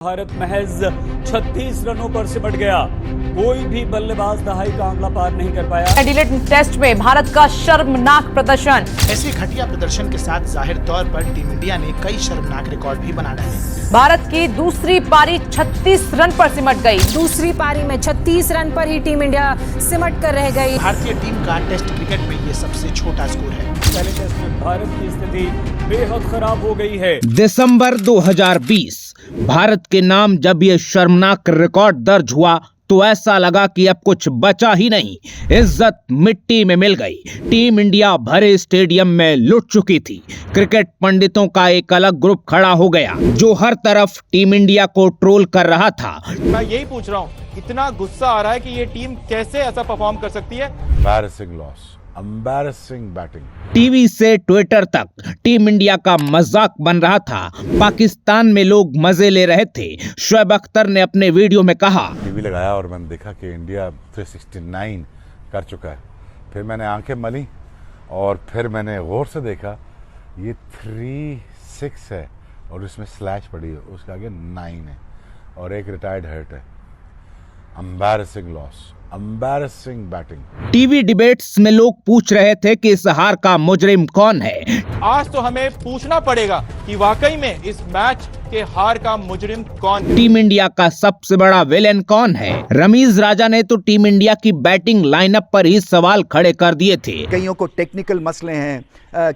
भारत महज 36 रनों पर सिमट गया। कोई भी बल्लेबाज दहाई का आंकड़ा पार नहीं कर पाया। एडिलेड टेस्ट में भारत का शर्मनाक प्रदर्शन। ऐसे घटिया प्रदर्शन के साथ जाहिर तौर पर टीम इंडिया ने कई शर्मनाक रिकॉर्ड भी बना डाले। भारत की दूसरी पारी 36 रन पर सिमट गई। दूसरी पारी में 36 रन पर ही टीम इंडिया सिमट कर रह गई। भारतीय टीम का टेस्ट क्रिकेट में ये सबसे छोटा स्कोर है। पहले टेस्ट में भारत की स्थिति बेहद खराब हो गई है। दिसंबर 2020 भारत के नाम जब ये शर्मनाक रिकॉर्ड दर्ज हुआ तो ऐसा लगा कि अब कुछ बचा ही नहीं। इज्जत मिट्टी में मिल गई। टीम इंडिया भरे स्टेडियम में लुट चुकी थी। क्रिकेट पंडितों का एक अलग ग्रुप खड़ा हो गया जो हर तरफ टीम इंडिया को ट्रोल कर रहा था। मैं यही पूछ रहा हूँ, इतना गुस्सा आ रहा है कि ये टीम कैसे ऐसा परफॉर्म कर सकती है। Embarrassing loss, embarrassing batting. TV से ट्विटर तक टीम इंडिया का मजाक बन रहा था। पाकिस्तान में लोग मजे ले रहे थे। शोएब अख्तर ने अपने वीडियो में कहा, टीवी लगाया और मैंने देखा कि इंडिया 369 कर चुका है। फिर मैंने आंखें मली और फिर मैंने गौर से देखा ये 36 है और उसमें स्लैश पड़ी है, उसके आगे 9 है और एक रिटायर्ड हर्ट है। Embarrassing loss, embarrassing batting. TV debates में लोग पूछ रहे थे कि इस हार का मुजरिम कौन है। आज तो हमें पूछना पड़ेगा कि वाकई में इस मैच के हार का मुजरिम कौन है। टीम इंडिया का सबसे बड़ा विलेन कौन है। रमीज राजा ने तो टीम इंडिया की बैटिंग लाइनअप पर ही सवाल खड़े कर दिए थे। कईयों को टेक्निकल मसले हैं,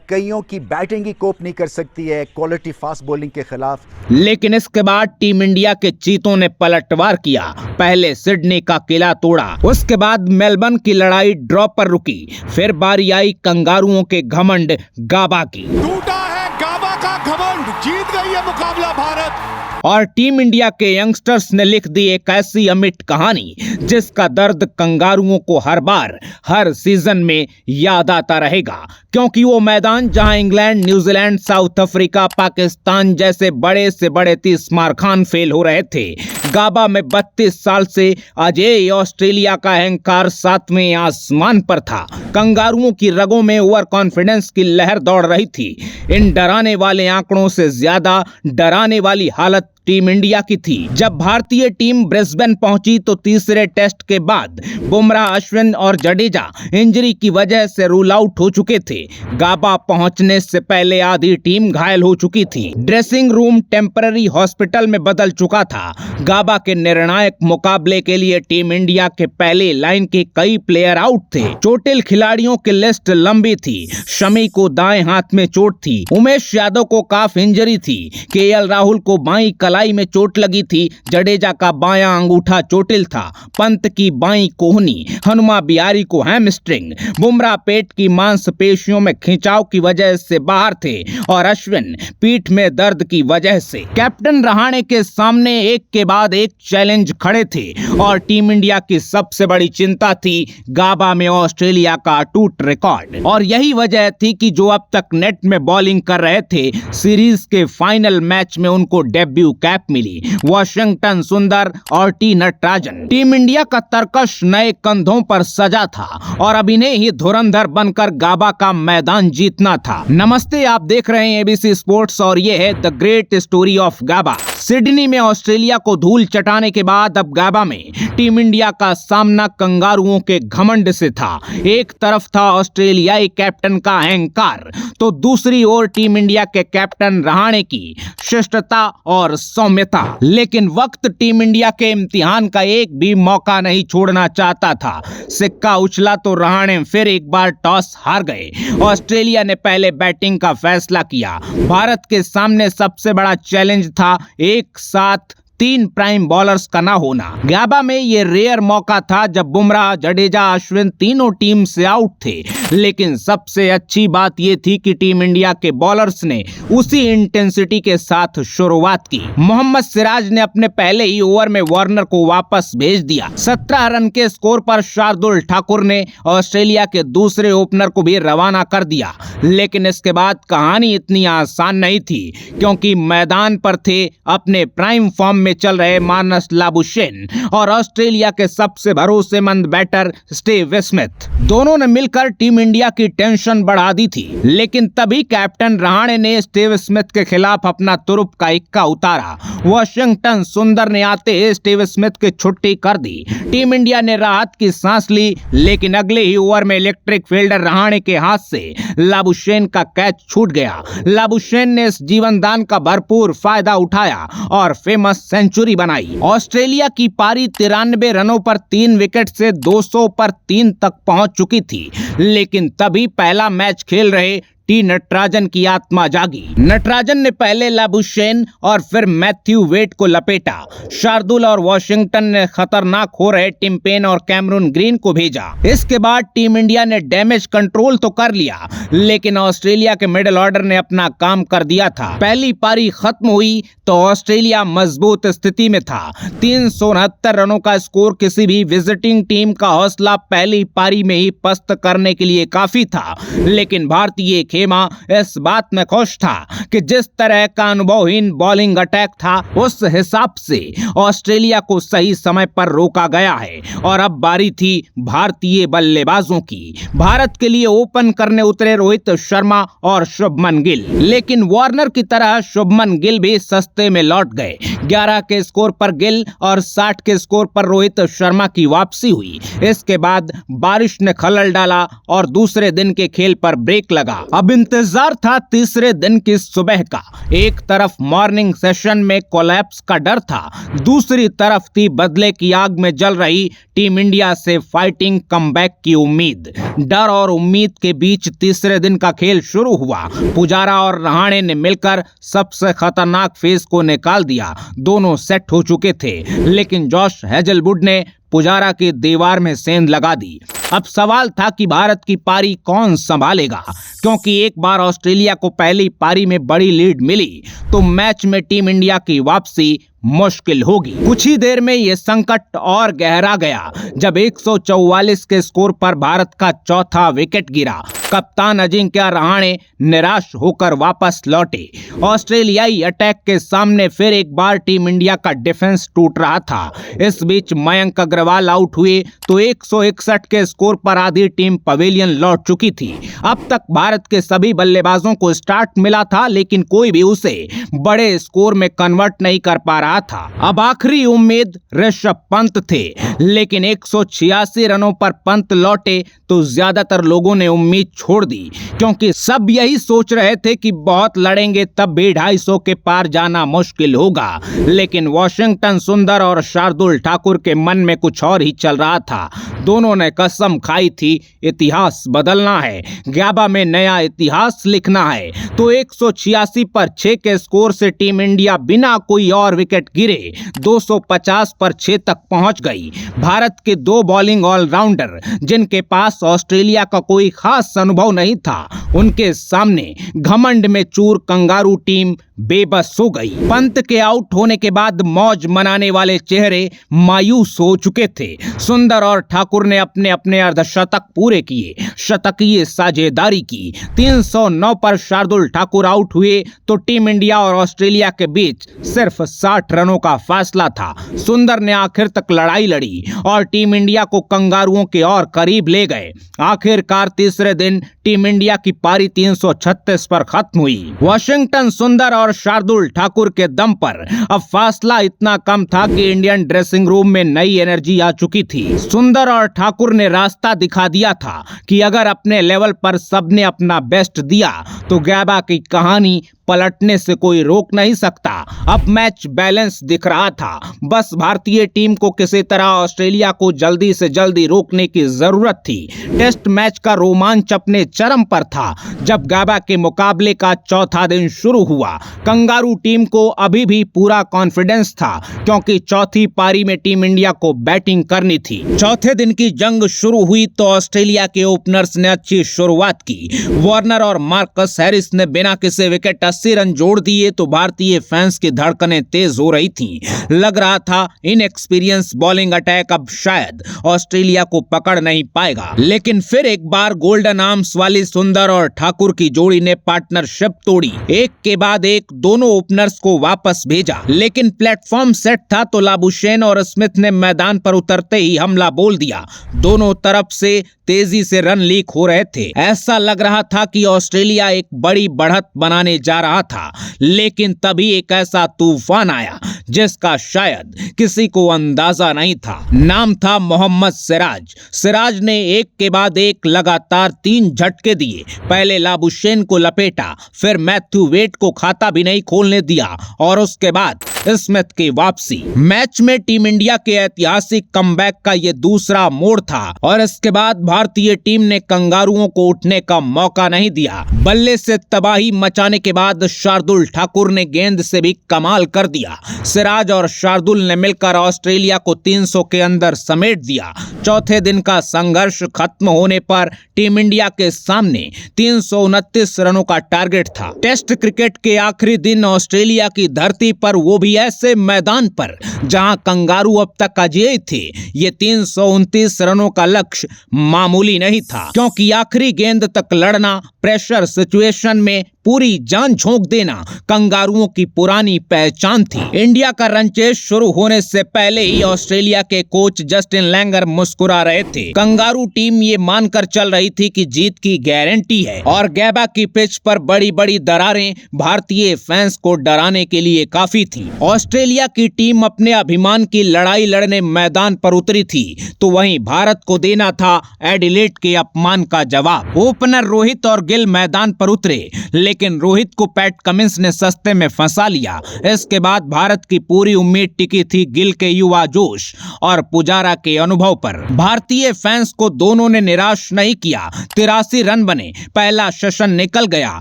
कईयों की बैटिंग ही कोप नहीं कर सकती है क्वालिटी फास्ट बॉलिंग के खिलाफ। लेकिन इसके बाद टीम इंडिया के चीतों ने पलटवार किया। पहले सिडनी का किला तोड़ा, उसके बाद मेलबर्न की लड़ाई ड्रॉ पर रुकी, फिर बारी आई कंगारुओं के घमंड गाबा की। टूटा है गाबा का घमंड, जीत गई है मुकाबला भारत। और टीम इंडिया के यंगस्टर्स ने लिख दी एक ऐसी अमिट कहानी जिसका दर्द कंगारुओं को हर बार हर सीजन में याद आता रहेगा, क्योंकि वो मैदान जहां England, New Zealand, south Africa, Pakistan जैसे बड़े से बड़े 30 मारखान फेल हो रहे थे, गाबा में 32 साल से अजय ऑस्ट्रेलिया का अहंकार 7वें आसमान पर था। कंगारुओं की रगों में ओवर कॉन्फिडेंस की लहर दौड़ रही थी। इन डराने वाले आंकड़ों से ज्यादा डराने वाली हालत टीम इंडिया की थी। जब भारतीय टीम ब्रिस्बेन पहुंची तो तीसरे टेस्ट के बाद बुमराह, अश्विन और जडेजा इंजरी की वजह से रूल आउट हो चुके थे। गाबा पहुंचने से पहले आधी टीम घायल हो चुकी थी। ड्रेसिंग रूम टेम्पररी हॉस्पिटल में बदल चुका था। गाबा के निर्णायक मुकाबले के लिए टीम इंडिया के पहले लाइन के कई प्लेयर आउट थे। चोटिल खिलाड़ियों की लिस्ट लंबी थी। शमी को दाएं हाथ में चोट थी, उमेश यादव को काफ इंजरी थी, केएल राहुल को बाईं कलाई में चोट लगी थी, जडेजा का बायां अंगूठा चोटिल था, पंत की बाईं कोहनी, हनुमा बिहारी को हैमस्ट्रिंग, बुमराह पेट की मांसपेशियों में खिंचाव की वजह से बाहर थे और अश्विन पीठ में दर्द की वजह से। कैप्टन रहाणे के सामने एक के बाद एक चैलेंज खड़े थे और टीम इंडिया की सबसे बड़ी चिंता थी गाबा में ऑस्ट्रेलिया का अटूट रिकॉर्ड। और यही वजह थी कि जो अब तक नेट में बॉलिंग कर रहे थे, सीरीज के फाइनल मैच में उनको डेब्यू कैप मिली। वॉशिंगटन सुंदर और टी नटराजन। टीम इंडिया का तरकश नए कंधों पर सजा था और अब इन्हें ही धुरंधर बनकर गाबा का मैदान जीतना था। नमस्ते, आप देख रहे हैं एबीसी स्पोर्ट्स और ये है the great story of Gabba. Sydney में ऑस्ट्रेलिया को धूल चटाने के बाद अब गाबा में टीम इंडिया का सामना कंगारुओं के घमंड से था। एक तरफ था ऑस्ट्रेलियाई कैप्टन का अहंकार तो दूसरी ओर टीम इंडिया के कैप्टन रहाणे की शिष्टता और सौम्यता। लेकिन वक्त टीम इंडिया के इम्तिहान का एक भी मौका नहीं छोड़ना चाहता था। सिक्का उछला तो रहाणे फिर एक बार टॉस हार गए। ऑस्ट्रेलिया ने पहले बैटिंग का फैसला किया। भारत के सामने सबसे बड़ा चैलेंज था एक साथ 3 प्राइम बॉलर्स का ना होना। गाबा में ये रेयर मौका था जब बुमराह, जडेजा, अश्विन तीनों टीम से आउट थे। लेकिन सबसे अच्छी बात ये थी कि टीम इंडिया के बॉलर्स ने उसी इंटेंसिटी के साथ शुरुआत की। मोहम्मद सिराज ने अपने पहले ही ओवर में वार्नर को वापस भेज दिया। 17 रन के स्कोर पर शार्दुल ठाकुर ने ऑस्ट्रेलिया के दूसरे ओपनर को भी रवाना कर दिया। लेकिन इसके बाद कहानी इतनी आसान नहीं थी, क्योंकि मैदान पर थे अपने प्राइम फॉर्म में चल रहे मार्नस लाबुशेन और ऑस्ट्रेलिया के सबसे भरोसेमंद बैटर स्टीव स्मिथ। दोनों ने मिलकर टीम इंडिया की टेंशन बढ़ा दी थी, लेकिन तभी कैप्टन रहाणे ने स्टीव स्मिथ के खिलाफ अपना तुरुप का इक्का उतारा। वॉशिंगटन सुंदर ने आते ही स्टीव स्मिथ की छुट्टी कर दी। टीम इंडिया ने राहत की सांस ली, लेकिन अगले ही ओवर में इलेक्ट्रिक फील्डर रहाणे के हाथ से लाबुशेन का कैच छूट गया। लाबुशेन ने इस जीवनदान का भरपूर फायदा उठाया और फेमस सेंचुरी बनाई। ऑस्ट्रेलिया की पारी 93 रनों पर 3 विकेट से 200 पर 3 तक पहुंच चुकी थी, लेकिन तभी पहला मैच खेल रहे टी नटराजन की आत्मा जागी। नटराजन ने पहले लाबुशेन और फिर मैथ्यू वेट को लपेटा। शार्दुल और वॉशिंगटन ने खतरनाक हो रहे टिम पेन और कैमरून ग्रीन को भेजा। इसके बाद टीम इंडिया ने डैमेज कंट्रोल तो कर लिया, लेकिन ऑस्ट्रेलिया के मिडिल ऑर्डर ने अपना काम कर दिया था। पहली पारी खत्म हुई तो ऑस्ट्रेलिया मजबूत स्थिति में था। 369 रनों का स्कोर किसी भी विजिटिंग टीम का हौसला पहली पारी में ही पस्त करने के लिए काफी था, लेकिन भारतीय खेमा इस बात में खुश था कि जिस तरह का अनुभवहीन बॉलिंग अटैक था, उस हिसाब से ऑस्ट्रेलिया को सही समय पर रोका गया है और अब बारी थी भारतीय बल्लेबाजों की। भारत के लिए ओपन करने उतरे रोहित शर्मा और शुभमन गिल, लेकिन वार्नर की तरह शुभमन गिल भी सस्ते में लौट गए। 11 के स्कोर पर गिल और 60 के स्कोर पर रोहित शर्मा की वापसी हुई। इसके बाद बारिश ने खलल डाला और दूसरे दिन के खेल पर ब्रेक लगा। अब इंतजार था तीसरे दिन की सुबह का। एक तरफ मॉर्निंग सेशन में कोलैप्स का डर था, दूसरी तरफ थी बदले की आग में जल रही टीम इंडिया से फाइटिंग कमबैक की उम्मीद। डर और उम्मीद के बीच तीसरे दिन का खेल शुरू हुआ। पुजारा और रहाणे ने मिलकर सबसे खतरनाक फेज को निकाल दिया। दोनों सेट हो चुके थे, लेकिन जॉश हेजलवुड ने पुजारा की दीवार में सेंध लगा दी। अब सवाल था कि भारत की पारी कौन संभालेगा, क्योंकि एक बार ऑस्ट्रेलिया को पहली पारी में बड़ी लीड मिली तो मैच में टीम इंडिया की वापसी मुश्किल होगी। कुछ ही देर में यह संकट और गहरा गया जब 144 के स्कोर पर भारत का चौथा विकेट गिरा। कप्तान अजिंक्य रहाणे निराश होकर वापस लौटे। ऑस्ट्रेलियाई अटैक के सामने फिर एक बार टीम इंडिया का डिफेंस टूट रहा था। इस बीच मयंक अग्रवाल आउट हुए तो 161 के स्कोर पर आधी टीम पवेलियन लौट चुकी थी। अब तक भारत के सभी बल्लेबाजों को स्टार्ट मिला था, लेकिन कोई भी उसे बड़े स्कोर में कन्वर्ट नहीं कर पा रहा था। अब आखिरी उम्मीद ऋषभ पंत थे, लेकिन 186 रनों पर पंत लौटे तो ज्यादातर लोगों ने उम्मीद छोड़ दी, क्योंकि सब यही सोच रहे थे कि बहुत लड़ेंगे तब भी 250 के पार जाना मुश्किल होगा। लेकिन वॉशिंगटन सुंदर और शार्दुल ठाकुर के मन में कुछ और ही चल रहा था। दोनों ने कसम खाई थी इतिहास बदलना है, ग्याबा में नया इतिहास लिखना है। तो 186 पर 6 के स्कोर से टीम इंडिया बिना कोई और विकेट गिरे 250 पर 6 तक पहुंच गई। भारत के 2 बॉलिंग ऑलराउंडर, जिनके पास ऑस्ट्रेलिया का कोई खास अनुभव नहीं था, उनके सामने घमंड में चूर कंगारू टीम बेबस हो गई। पंत के आउट होने के बाद मौज मनाने वाले चेहरे मायूस हो चुके थे। सुंदर और ठाकुर ने अपने अपने अर्धशतक पूरे किए, शतकीय साझेदारी की। 309 पर शार्दुल ठाकुर आउट हुए तो टीम इंडिया और ऑस्ट्रेलिया के बीच सिर्फ 60 रनों का फासला था। सुंदर ने आखिर तक लड़ाई लड़ी और टीम इंडिया को कंगारुओं के और करीब ले गए। आखिरकार तीसरे दिन टीम इंडिया की पारी 336 पर खत्म हुई। वॉशिंगटन सुंदर और शार्दुल ठाकुर के दम पर अब फासला इतना कम था कि इंडियन ड्रेसिंग रूम में नई एनर्जी आ चुकी थी। सुंदर और ठाकुर ने रास्ता दिखा दिया था कि अगर अपने लेवल पर सबने अपना बेस्ट दिया तो गैबा की कहानी पलटने से कोई रोक नहीं सकता। अब मैच बैलेंस दिख रहा था, बस भारतीय टीम को किसी तरह ऑस्ट्रेलिया को जल्दी से जल्दी रोकने की जरूरत थी। टेस्ट मैच का रोमांच अपने चरम पर था जब गैबा के मुकाबले का चौथा दिन शुरू हुआ। कंगारू टीम को अभी भी पूरा कॉन्फिडेंस था, क्योंकि चौथी पारी में टीम इंडिया को बैटिंग करनी थी। चौथे दिन की जंग शुरू हुई तो ऑस्ट्रेलिया के ओपनर्स ने अच्छी शुरुआत की। वार्नर और मार्कस हैरिस ने बिना किसी विकेट 80 रन जोड़ दिए तो भारतीय फैंस की धड़कनें तेज हो रही थी। लग रहा था इनएक्सपीरियंस बॉलिंग अटैक अब शायद ऑस्ट्रेलिया को पकड़ नहीं पाएगा, लेकिन फिर एक बार गोल्डन आर्म्स वाली सुंदर और ठाकुर की जोड़ी ने पार्टनरशिप तोड़ी। एक के बाद एक दोनों ओपनर्स को वापस भेजा, लेकिन प्लेटफॉर्म सेट था तो लाबुशेन और स्मिथ ने मैदान पर उतरते ही हमला बोल दिया। दोनों तरफ से तेजी से रन लीक हो रहे थे। ऐसा लग रहा था कि ऑस्ट्रेलिया एक बड़ी बढ़त बनाने जा रहा था, लेकिन तभी एक ऐसा तूफान आया जिसका शायद किसी को अंदाजा नहीं था। नाम था मोहम्मद सिराज। सिराज ने एक के बाद एक लगातार 3 झटके दिए। पहले लाबुशेन को लपेटा, फिर मैथ्यू वेड को खाता भी नहीं खोलने दिया और उसके बाद स्मिथ की वापसी। मैच में टीम इंडिया के ऐतिहासिक कमबैक का ये दूसरा मोड़ था और इसके बाद भारतीय टीम ने कंगारुओं को उठने का मौका नहीं दिया। बल्ले से तबाही मचाने के बाद शार्दुल ठाकुर ने गेंद से भी कमाल कर दिया। सिराज और शार्दुल ने मिलकर ऑस्ट्रेलिया को 300 के अंदर समेट दिया। चौथे दिन का संघर्ष खत्म होने पर टीम इंडिया के सामने 329 रनों का टारगेट था। टेस्ट क्रिकेट के आखिरी दिन ऑस्ट्रेलिया की धरती पर, वो भी ऐसे मैदान पर जहां कंगारू अब तक अजेय थे, ये 329 रनों का लक्ष्य मामूली नहीं था, क्योंकि आखिरी गेंद तक लड़ना, प्रेशर सिचुएशन में पूरी जान झोंक देना कंगारुओं की पुरानी पहचान थी। इंडिया का रन चेस शुरू होने से पहले ही ऑस्ट्रेलिया के कोच जस्टिन लैंगर मुस्कुरा रहे थे। कंगारू टीम ये मानकर चल रही थी कि जीत की गारंटी है और गैबा की पिच पर बड़ी बड़ी दरारें भारतीय फैंस को डराने के लिए काफी थी। ऑस्ट्रेलिया की टीम अपने अभिमान की लड़ाई लड़ने मैदान पर उतरी थी, तो वहीं भारत को देना था एडिलेड के अपमान का जवाब। ओपनर रोहित और गिल मैदान पर उतरे, लेकिन रोहित को पैट कमिंस ने सस्ते में फंसा लिया। इसके बाद भारत की पूरी उम्मीद टिकी थी गिल के युवा जोश और पुजारा के अनुभव पर। भारतीय फैंस को दोनों ने निराश नहीं किया। 83 रन बने। पहला सेशन निकल गया।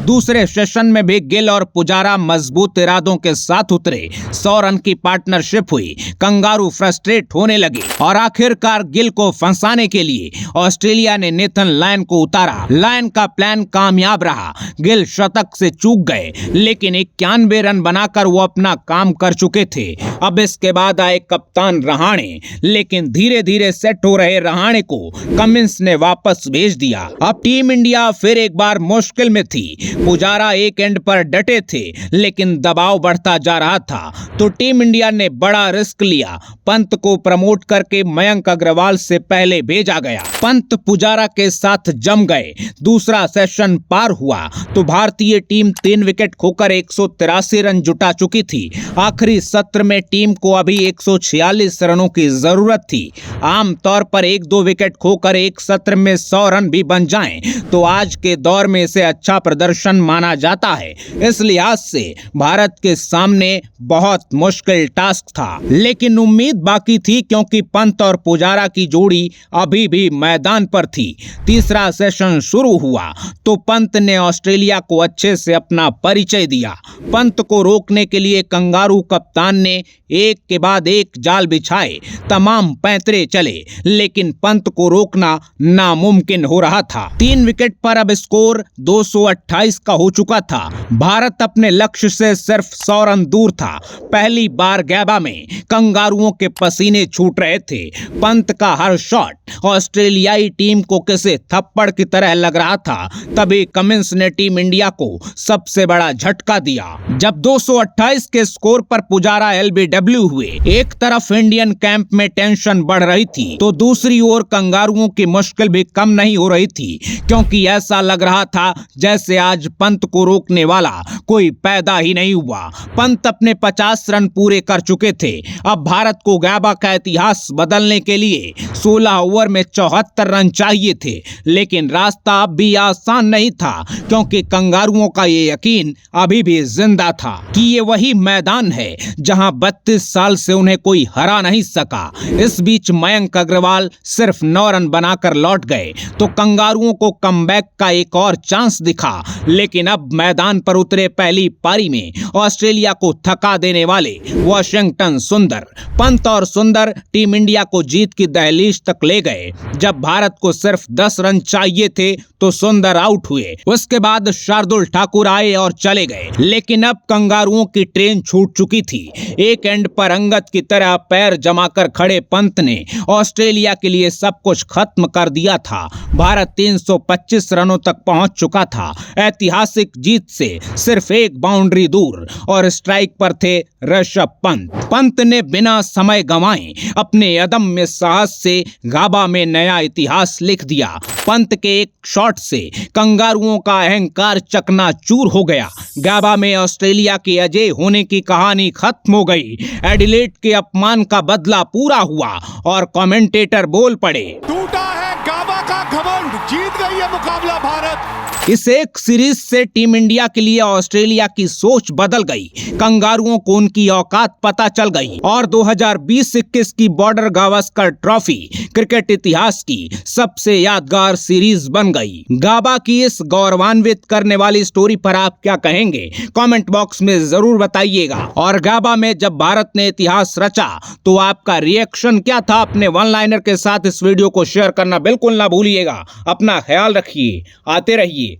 दूसरे सेशन में भी गिल और पुजारा मजबूत इरादों के साथ उतरे। 100 रन की पार्टनरशिप हुई। कंगारू फ्रस्ट्रेट होने लगे और आखिरकार गिल को फंसाने के लिए ऑस्ट्रेलिया ने नेथन लायन को उतारा। लायन का प्लान कामयाब रहा। गिल शतक से चूक गए, लेकिन 91 रन बनाकर वो अपना काम कर चुके थे। अब इसके बाद आए कप्तान रहाणे, लेकिन धीरे धीरे सेट हो रहे रहाणे को कमिंस ने वापस भेज दिया। अब टीम इंडिया फिर एक बार मुश्किल में थी। पुजारा एक एंड पर डटे थे, लेकिन दबाव बढ़ता जा रहा था, तो टीम इंडिया ने बड़ा रिस्क लिया। पंत को प्रमोट करके मयंक अग्रवाल से पहले भेजा गया। पंत पुजारा के साथ जम गए। दूसरा सेशन पार हुआ तो भारतीय टीम 3 विकेट खोकर 183 रन जुटा चुकी थी। आखिरी सत्र में टीम को अभी 146 रनों की जरूरत थी। आमतौर पर 1-2 विकेट खोकर एक सत्र में 100 रन भी बन जाएं, तो आज के दौर में इसे अच्छा प्रदर्शन माना जाता है। इस लिहाज से भारत के सामने बहुत मुश्किल टास्क था, लेकिन उम्मीद बाकी थी, क्योंकि पंत और पुजारा की जोड़ी अभी भी मैदान पर थी। तीसरा सेशन शुरू हुआ तो पंत ने ऑस्ट्रेलिया को अच्छे से अपना परिचय दिया। पंत को रोकने के लिए कंगारू कप्तान ने एक के बाद एक जाल बिछाए। तमाम पैंतरे चले, लेकिन पंत को रोकना नामुमकिन हो रहा था। 3 विकेट पर अब स्कोर 228 का हो चुका था। भारत अपने लक्ष्य से सिर्फ 100 रन दूर था। पहली बार गैबा में कंगारुओं के पसीने छूट रहे थे। पंत का हर शॉट ऑस्ट्रेलियाई टीम को किसी थप्पड़ की तरह लग रहा था। तभी कमिंस ने टीम इंडिया को सबसे बड़ा झटका दिया। जब 228 के स्कोर पर पुजारा एलबीडब्ल्यू हुए, एक तरफ इंडियन कैंप में टेंशन बढ़ रही थी, तो दूसरी ओर कंगारुओं की मुश्किल भी कम नहीं हो रही थी, क्योंकि ऐसा लग रहा था जैसे आज पंत को रोकने वाला कोई पैदा ही नहीं हुआ। पंत अपने 50 रन पूरे कर चुके थे। अब भारत को गैबा का इतिहास बदलने के लिए 16 ओवर में 74 रन चाहिए थे, लेकिन रास्ता अब भी आसान नहीं था, क्योंकि कंगारुओं का ये यकीन अभी भी जिंदा था कि ये वही मैदान है जहां 32 29 साल से उन्हें कोई हरा नहीं सका। इस बीच मयंक अग्रवाल सिर्फ 9 रन बनाकर लौट गए तो कंगारुओं को कमबैक का एक और चांस दिखा। लेकिन अब मैदान पर उतरे पहली पारी में ऑस्ट्रेलिया को थका देने वाले वॉशिंगटन सुंदर। पंत और सुंदर टीम इंडिया को जीत की दहलीज तक ले गए। जब भारत को सिर्फ 10 रन चाहिए थे तो सुंदर आउट हुए। उसके बाद शार्दुल ठाकुर आए और चले गए। लेकिन अब कंगारुओं की ट्रेन छूट चुकी थी। एक एंड पर अंगद की तरह पैर जमाकर खड़े पंत ने ऑस्ट्रेलिया के लिए सब कुछ खत्म कर दिया था। भारत 325 रनों तक पहुंच चुका था। ऐतिहासिक जीत से सिर्फ एक बाउंड्री दूर और स्ट्राइक पर थे ऋषभ पंत। पंत ने बिना समय गंवाए अपने अदम्य साहस से गाबा में नया इतिहास लिख दिया। पंत के एक शॉट से कंगारुओं का अहंकार चकनाचूर हो गया। गाबा में ऑस्ट्रेलिया के अजय होने की कहानी खत्म हो गई। एडिलेड के अपमान का बदला पूरा हुआ और कमेंटेटर बोल पड़े, टूटा है गाबा का घमंड, जीत गई है मुकाबला भारत। इस एक सीरीज से टीम इंडिया के लिए ऑस्ट्रेलिया की सोच बदल गई। कंगारुओं को उनकी औकात पता चल गई और 2020-21 की बॉर्डर गावस्कर ट्रॉफी क्रिकेट इतिहास की सबसे यादगार सीरीज बन गई। गाबा की इस गौरवान्वित करने वाली स्टोरी पर आप क्या कहेंगे? कमेंट बॉक्स में जरूर बताइएगा। और गाबा में जब भारत ने इतिहास रचा तो आपका रिएक्शन क्या था? अपने वन लाइनर के साथ इस वीडियो को शेयर करना बिल्कुल ना भूलिएगा। अपना ख्याल रखिए, आते रहिए।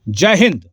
जय हिंद।